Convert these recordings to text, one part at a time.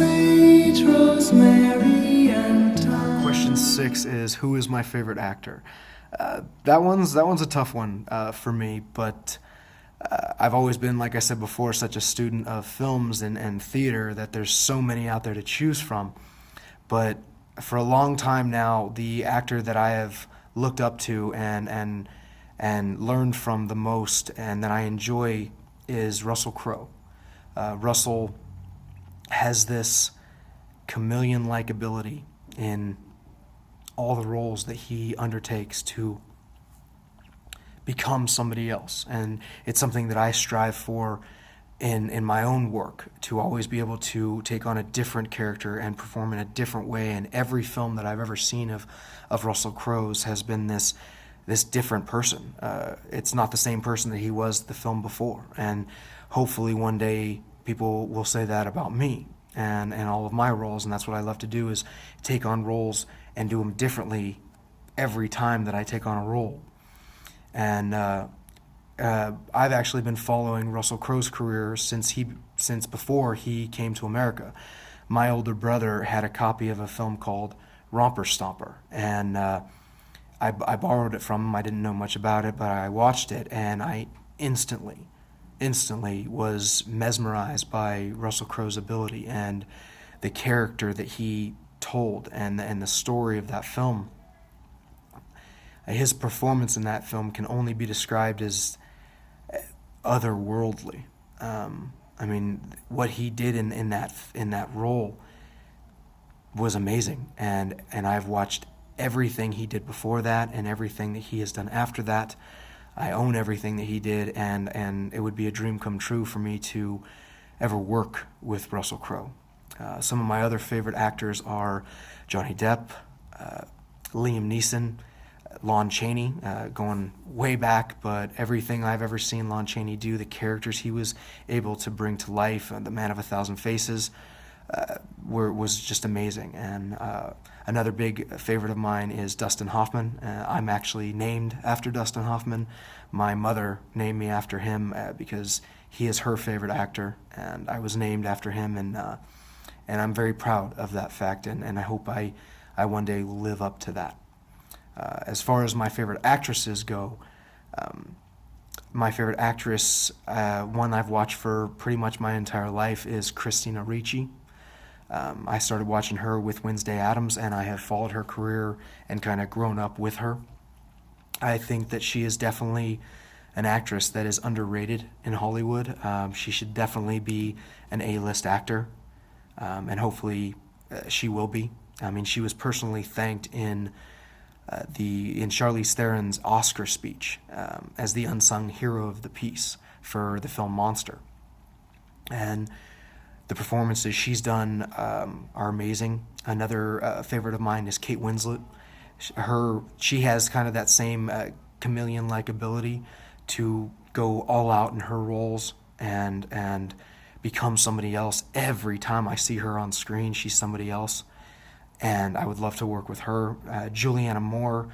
sage, rosemary, and thyme. Question 6 is, who is my favorite actor? That one's a tough one for me, but I've always been, like I said before, such a student of films and theater that there's so many out there to choose from. But for a long time now, the actor that I have looked up to and learned from the most and that I enjoy is Russell Crowe. Russell has this chameleon-like ability in all the roles that he undertakes to become somebody else, and it's something that I strive for in my own work, to always be able to take on a different character and perform in a different way. And every film that I've ever seen of Russell Crowe's has been this different person. It's not the same person that he was the film before, and hopefully one day people will say that about me and all of my roles. And that's what I love to do, is take on roles and do them differently every time that I take on a role. And I've actually been following Russell Crowe's career since before he came to America. My older brother had a copy of a film called Romper Stomper, and I borrowed it from him. I didn't know much about it, but I watched it, and I instantly was mesmerized by Russell Crowe's ability and the character that he told, and the story of that film. His performance in that film can only be described as otherworldly. I mean, what he did in that role was amazing, and I've watched everything he did before that and everything that he has done after that. I own everything that he did, and it would be a dream come true for me to ever work with Russell Crowe. Some of my other favorite actors are Johnny Depp, Liam Neeson, Lon Chaney, going way back, but everything I've ever seen Lon Chaney do, the characters he was able to bring to life, The Man of a Thousand Faces, was just amazing. And another big favorite of mine is Dustin Hoffman. I'm actually named after Dustin Hoffman. My mother named me after him because he is her favorite actor, and I was named after him, and I'm very proud of that fact, and I hope I one day will live up to that. As far as my favorite actresses go, my favorite actress, one I've watched for pretty much my entire life, is Christina Ricci. I started watching her with Wednesday Addams, and I have followed her career and kind of grown up with her. I think that she is definitely an actress that is underrated in Hollywood. She should definitely be an A-list actor, and hopefully she will be. I mean, she was personally thanked in Charlize Theron's Oscar speech as the unsung hero of the piece for the film Monster. And the performances she's done are amazing. Another favorite of mine is Kate Winslet. She has kind of that same chameleon-like ability to go all out in her roles and become somebody else. Every time I see her on screen, she's somebody else, and I would love to work with her. Julianne Moore,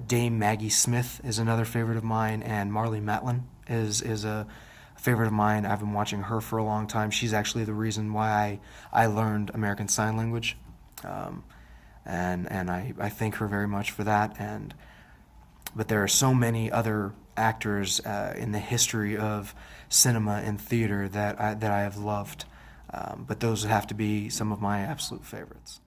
Dame Maggie Smith is another favorite of mine, and Marlee Matlin is a favorite of mine. I've been watching her for a long time. She's actually the reason why I learned American Sign Language, and I thank her very much for that. But there are so many other actors in the history of cinema and theater that I have loved, but those would have to be some of my absolute favorites.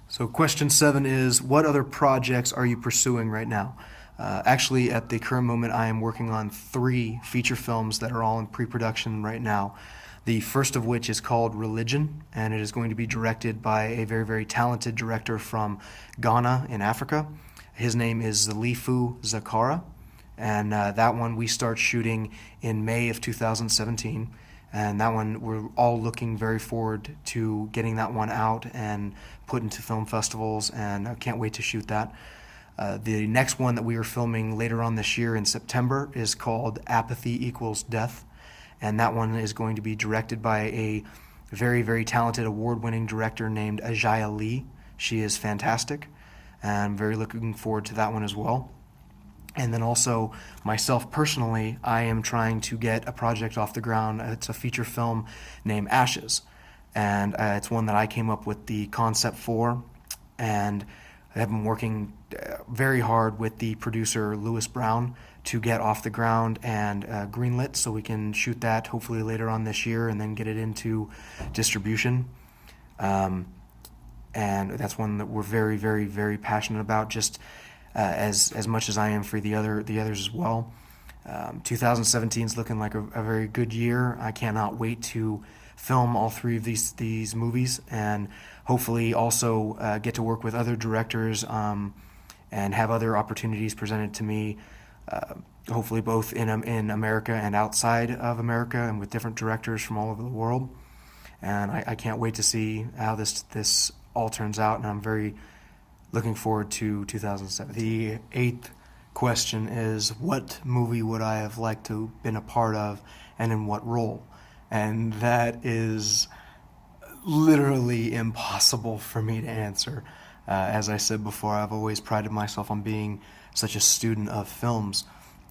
So question 7 is, what other projects are you pursuing right now? Actually, at the current moment, I am working on 3 feature films that are all in pre-production right now. The first of which is called Religion, and it is going to be directed by a very, very talented director from Ghana in Africa. His name is Zalifu Zakara, and that one we start shooting in May of 2017. And that one, we're all looking very forward to getting that one out and put into film festivals, and I can't wait to shoot that. The next one that we are filming later on this year in September is called Apathy Equals Death, and that one is going to be directed by a very, very talented award-winning director named Ajaya Lee. She is fantastic, and I'm very looking forward to that one as well. And then also myself personally, I am trying to get a project off the ground. It's a feature film named Ashes, and it's one that I came up with the concept for, and I have been working very hard with the producer Lewis Brown to get off the ground and greenlit, so we can shoot that hopefully later on this year and then get it into distribution. And that's one that we're very, very, very passionate about, just as much as I am for the others as well. 2017 is looking like a very good year. I cannot wait to film all three of these movies, and hopefully also get to work with other directors and have other opportunities presented to me. Hopefully both in America and outside of America, and with different directors from all over the world. And I can't wait to see how this all turns out, and I'm very looking forward to 2007. The 8th question is, what movie would I have liked to have been a part of, and in what role? And that is literally impossible for me to answer. As I said before, I've always prided myself on being such a student of films.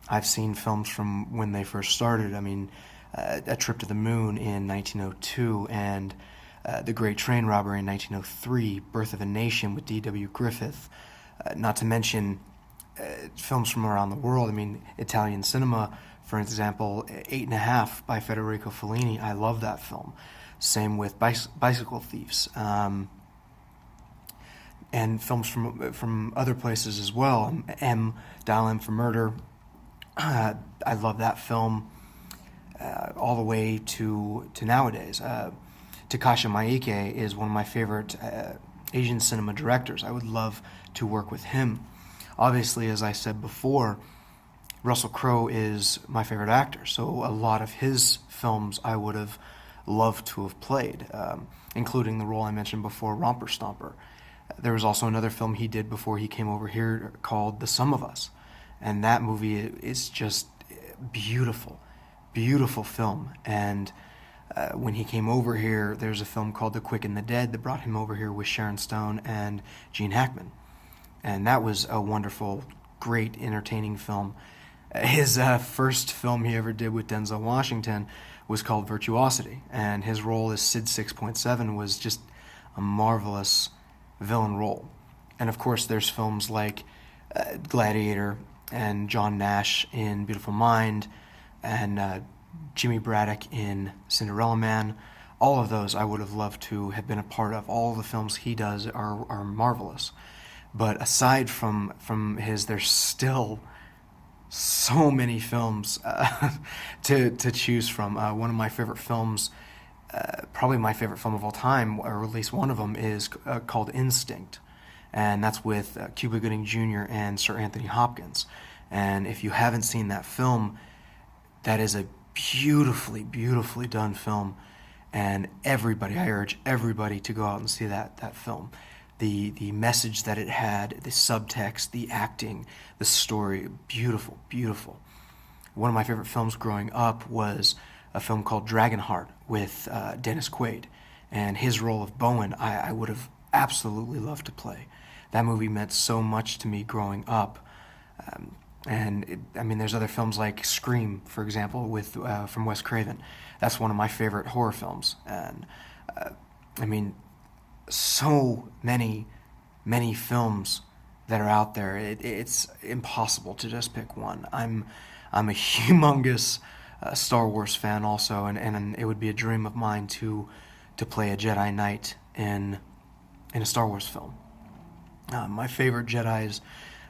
I've seen films from when they first started. I mean, A Trip to the Moon in 1902, and The Great Train Robbery in 1903, Birth of a Nation with D.W. Griffith, not to mention films from around the world. I mean, Italian cinema, for example, 8.5 by Federico Fellini. I love that film. Same with Bicycle Thieves, and films from other places as well. Dial M for Murder. I love that film all the way to nowadays. Takashi Miike is one of my favorite Asian cinema directors. I would love to work with him. Obviously, as I said before, Russell Crowe is my favorite actor, so a lot of his films I would have loved to have played, including the role I mentioned before, Romper Stomper. There was also another film he did before he came over here called The Sum of Us, and that movie is just beautiful, beautiful film. And when he came over here, there's a film called The Quick and the Dead that brought him over here with Sharon Stone and Gene Hackman, and that was a wonderful, great, entertaining film. His first film he ever did with Denzel Washington was called Virtuosity, and his role as Sid 6.7 was just a marvelous villain role. And of course, there's films like Gladiator and John Nash in Beautiful Mind, and Jimmy Braddock in Cinderella Man. All of those I would have loved to have been a part of. All the films he does are marvelous. But aside from his, there's still so many films to choose from. One of my favorite films, probably my favorite film of all time, or at least one of them, is called Instinct. And that's with Cuba Gooding Jr. and Sir Anthony Hopkins. And if you haven't seen that film, that is a beautifully, beautifully done film. And I urge everybody to go out and see that film. The message that it had, the subtext, the acting, the story, beautiful, beautiful. One of my favorite films growing up was a film called Dragonheart with Dennis Quaid. And his role of Bowen, I would have absolutely loved to play. That movie meant so much to me growing up. There's other films like Scream, for example, from Wes Craven. That's one of my favorite horror films. And so many films that are out there. It's impossible to just pick one. I'm a humongous Star Wars fan also, and it would be a dream of mine to play a Jedi Knight in a Star Wars film. My favorite Jedis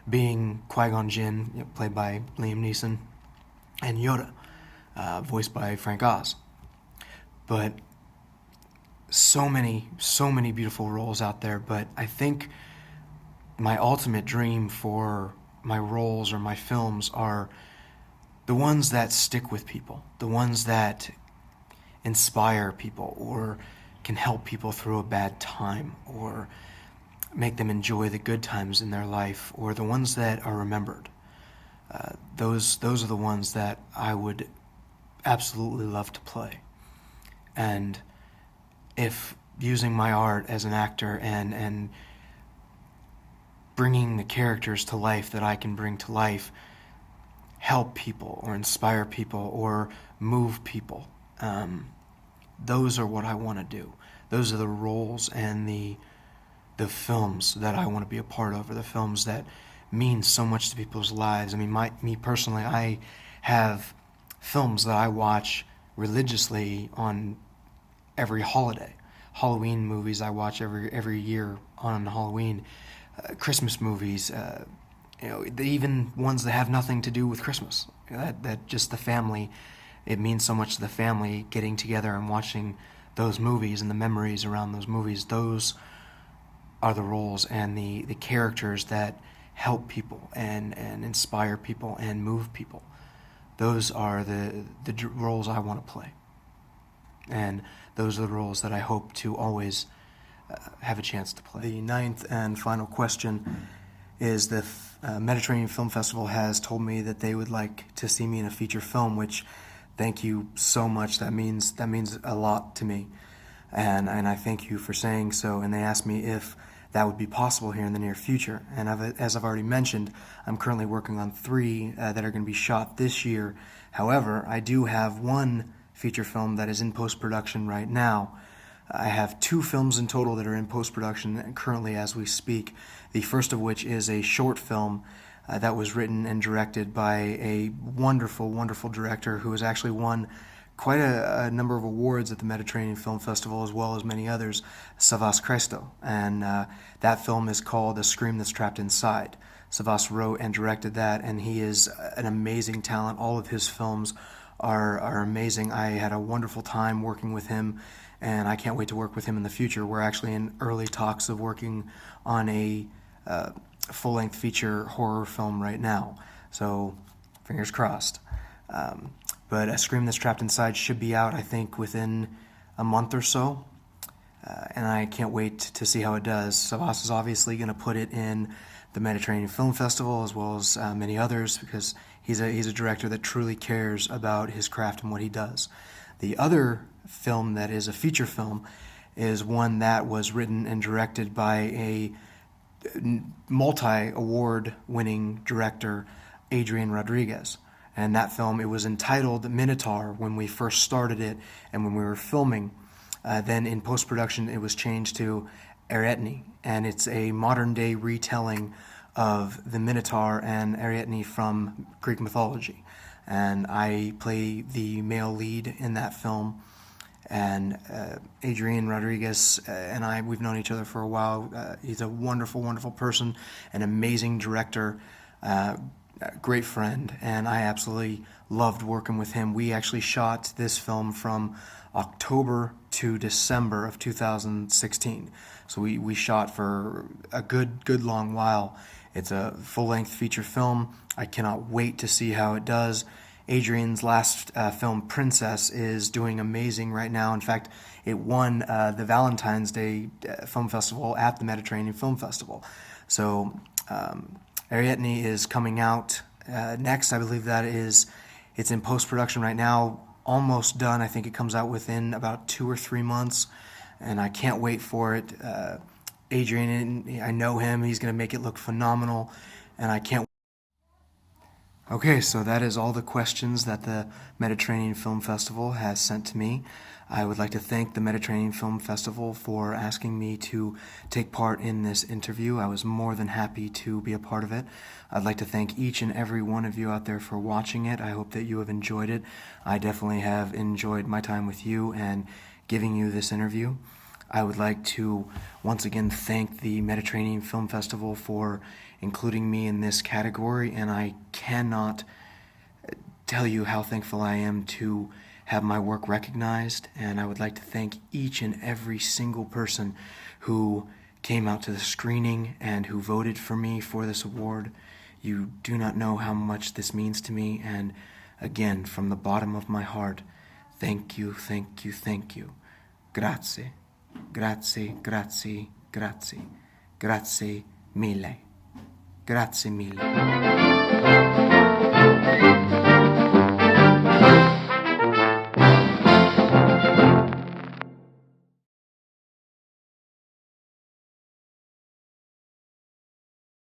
being Qui-Gon Jinn, played by Liam Neeson, and Yoda, voiced by Frank Oz. But so many beautiful roles out there, but I think my ultimate dream for my roles or my films are the ones that stick with people, the ones that inspire people or can help people through a bad time or make them enjoy the good times in their life, or the ones that are remembered. Those are the ones that I would absolutely love to play. And if using my art as an actor and bringing the characters to life that I can bring to life help people or inspire people or move people. Those are what I want to do. Those are the roles and the films that I want to be a part of, or the films that mean so much to people's lives. I mean, me personally, I have films that I watch religiously on every holiday. Halloween movies I watch every year on Halloween. Christmas movies, even ones that have nothing to do with Christmas. That just the family, it means so much to the family getting together and watching those movies and the memories around those movies. Those are the roles and the characters that help people and inspire people and move people. Those are the roles I want to play. And those are the roles that I hope to always have a chance to play. The ninth and final question is the Mediterranean Film Festival has told me that they would like to see me in a feature film, which, thank you so much. That means a lot to me. And I thank you for saying so. And they asked me if that would be possible here in the near future. And as I've already mentioned, I'm currently working on 3 that are going to be shot this year. However, I do have 1 feature film that is in post-production right now. I have 2 films in total that are in post-production currently as we speak. The first of which is a short film that was written and directed by a wonderful, wonderful director who has actually won quite a number of awards at the Mediterranean Film Festival, as well as many others, Savas Cresto. And that film is called A Scream That's Trapped Inside. Savas wrote and directed that, and he is an amazing talent. All of his films are amazing. I had a wonderful time working with him, and I can't wait to work with him in the future. We're actually in early talks of working on a full-length feature horror film right now, so fingers crossed. But A Scream That's Trapped Inside should be out, I think, within a month or so, and I can't wait to see how it does. Savas is obviously going to put it in the Mediterranean Film Festival, as well as many others, because he's a director that truly cares about his craft and what he does. The other film that is a feature film is one that was written and directed by a multi-award-winning director, Adrian Rodriguez. And that film, it was entitled Minotaur when we first started it and when we were filming. Then in post-production, it was changed to Ariadne, and it's a modern-day retelling of the Minotaur and Ariadne from Greek mythology. And I play the male lead in that film. And Adrian Rodriguez and I, we've known each other for a while. He's a wonderful, wonderful person, an amazing director, great friend, and I absolutely loved working with him. We actually shot this film from October to December of 2016. So we shot for a good long while. It's a full-length feature film. I cannot wait to see how it does. Adrian's last film, Princess, is doing amazing right now. In fact, it won the Valentine's Day Film Festival at the Mediterranean Film Festival. So Ariadne is coming out next. I believe it's in post-production right now, almost done. I think it comes out within about 2 or 3 months, and I can't wait for it. Adrian, I know him. He's going to make it look phenomenal, and I can't. Okay, so that is all the questions that the Mediterranean Film Festival has sent to me. I would like to thank the Mediterranean Film Festival for asking me to take part in this interview. I was more than happy to be a part of it. I'd like to thank each and every one of you out there for watching it. I hope that you have enjoyed it. I definitely have enjoyed my time with you and giving you this interview. I would like to once again thank the Mediterranean Film Festival for including me in this category, and I cannot tell you how thankful I am to have my work recognized. And I would like to thank each and every single person who came out to the screening and who voted for me for this award. You do not know how much this means to me, and again, from the bottom of my heart, thank you, thank you, thank you. Grazie, grazie, grazie, grazie, grazie mille. Grazie mille.